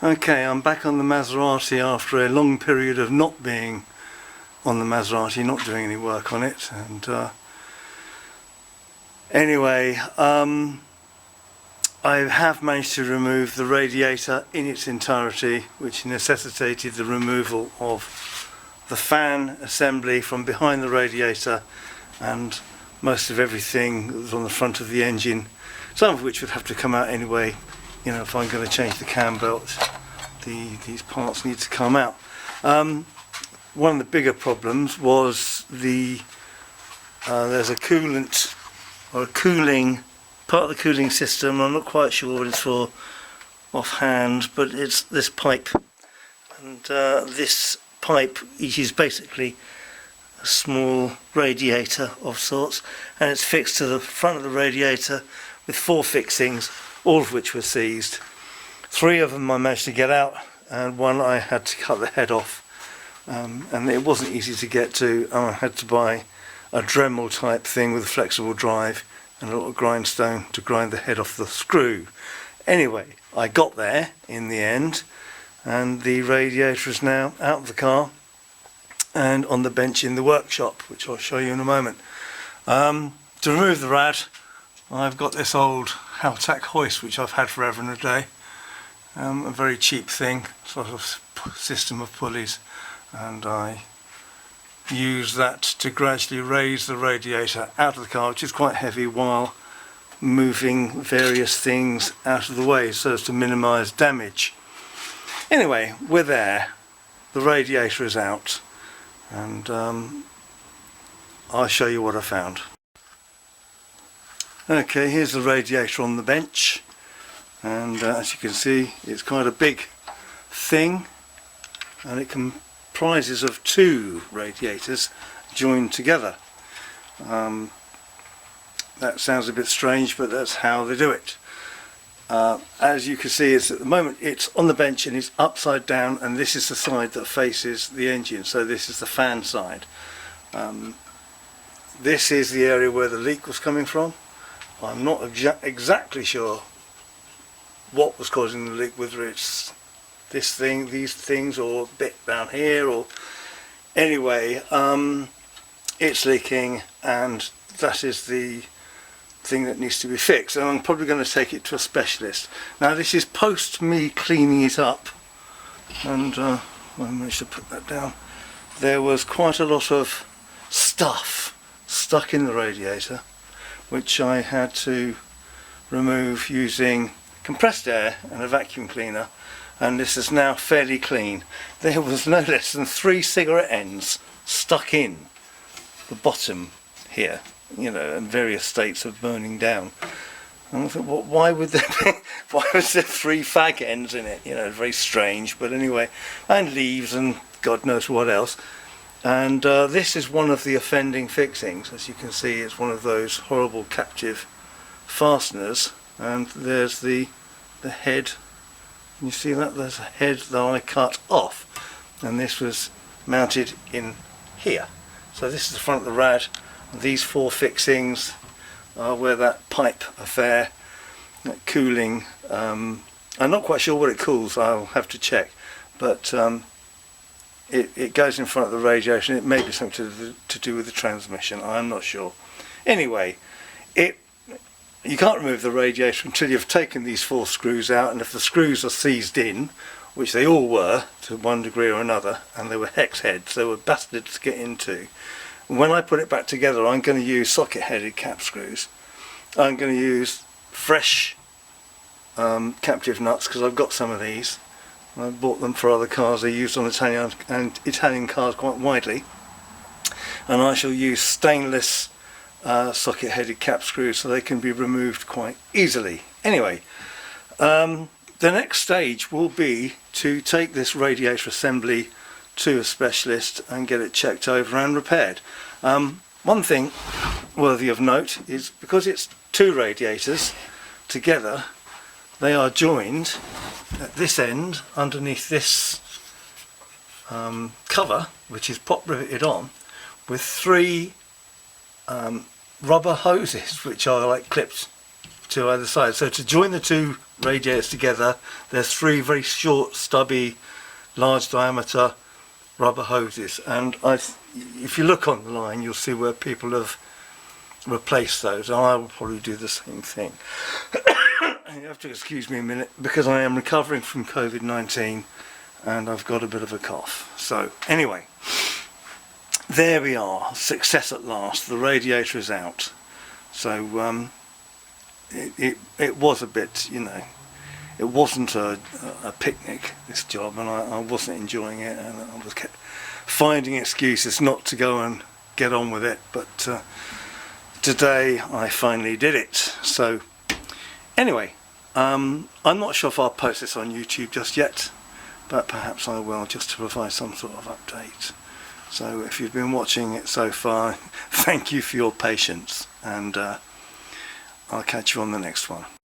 Okay, I'm back on the Maserati after a long period of not being on the Maserati, not doing any work on it. And anyway, I have managed to remove the radiator in its entirety, which necessitated the removal of the fan assembly from behind the radiator and most of everything that was on the front of the engine, some of which would have to come out anyway. You know, if I'm going to change the cam belt, these parts need to come out. One of the bigger problems was there's a coolant or a cooling part of the cooling system. I'm not quite sure what it's for offhand, but it's this pipe, and this pipe is basically a small radiator of sorts, and it's fixed to the front of the radiator with 4 fixings, all of which were seized. 3 of them I managed to get out, and 1 I had to cut the head off, and it wasn't easy to get to. I had to buy a Dremel type thing with a flexible drive and a little grindstone to grind the head off the screw. Anyway, I got there in the end, and the radiator is now out of the car and on the bench in the workshop, which I'll show you in a moment. To remove the rad, I've got this old Haltac hoist which I've had forever and a day, a very cheap thing, sort of system of pulleys, and I use that to gradually raise the radiator out of the car, which is quite heavy, while moving various things out of the way so as to minimise damage. Anyway, we're there, the radiator is out, and I'll show you what I found. Okay, here's the radiator on the bench, and as you can see, it's quite a big thing, and it comprises of 2 radiators joined together. That sounds a bit strange, but that's how they do it. As you can see, at the moment it's on the bench and it's upside down, and this is the side that faces the engine, so this is the fan side. This is the area where the leak was coming from. I'm not exactly sure what was causing the leak, whether it's this thing, these things, or a bit down here, or anyway, it's leaking, and that is the thing that needs to be fixed, and I'm probably going to take it to a specialist. Now, this is post me cleaning it up, and I managed to put that down. There was quite a lot of stuff stuck in the radiator, which I had to remove using compressed air and a vacuum cleaner, and this is now fairly clean. There was no less than 3 cigarette ends stuck in the bottom here, you know, in various states of burning down. And I thought, well, why was there 3 fag ends in it? You know, very strange, but anyway, and leaves and God knows what else. And this is one of the offending fixings. As you can see, it's one of those horrible captive fasteners, and there's the head. Can you see that? There's a head that I cut off, and this was mounted in here. So this is the front of the rad. These 4 fixings are where that pipe affair, that cooling, I'm not quite sure what it cools, I'll have to check, but it goes in front of the radiator, and it may be something to do with the transmission, I'm not sure. Anyway, you can't remove the radiator until you've taken these 4 screws out, and if the screws are seized in, which they all were to one degree or another, and they were hex heads, they were bastards to get into. When I put it back together, I'm going to use socket-headed cap screws. I'm going to use fresh captive nuts, because I've got some of these. I bought them for other cars. They're used on Italian cars quite widely. And I shall use stainless socket-headed cap screws, so they can be removed quite easily. Anyway, the next stage will be to take this radiator assembly to a specialist and get it checked over and repaired. One thing worthy of note is, because it's 2 radiators together, they are joined at this end underneath this cover, which is pop riveted on, with 3 rubber hoses which are like clipped to either side. So to join the two radiators together, there's 3 very short, stubby, large diameter rubber hoses, and if you look on the line you'll see where people have replaced those, and I will probably do the same thing. You have to excuse me a minute because I am recovering from COVID-19 and I've got a bit of a cough. So anyway, there we are, success at last. The radiator is out. So it was a bit, you know, it wasn't a picnic, this job, and I wasn't enjoying it, and I was kept finding excuses not to go and get on with it, but today I finally did it. So anyway, I'm not sure if I'll post this on YouTube just yet, but perhaps I will, just to provide some sort of update. So if you've been watching it so far, thank you for your patience, and I'll catch you on the next one.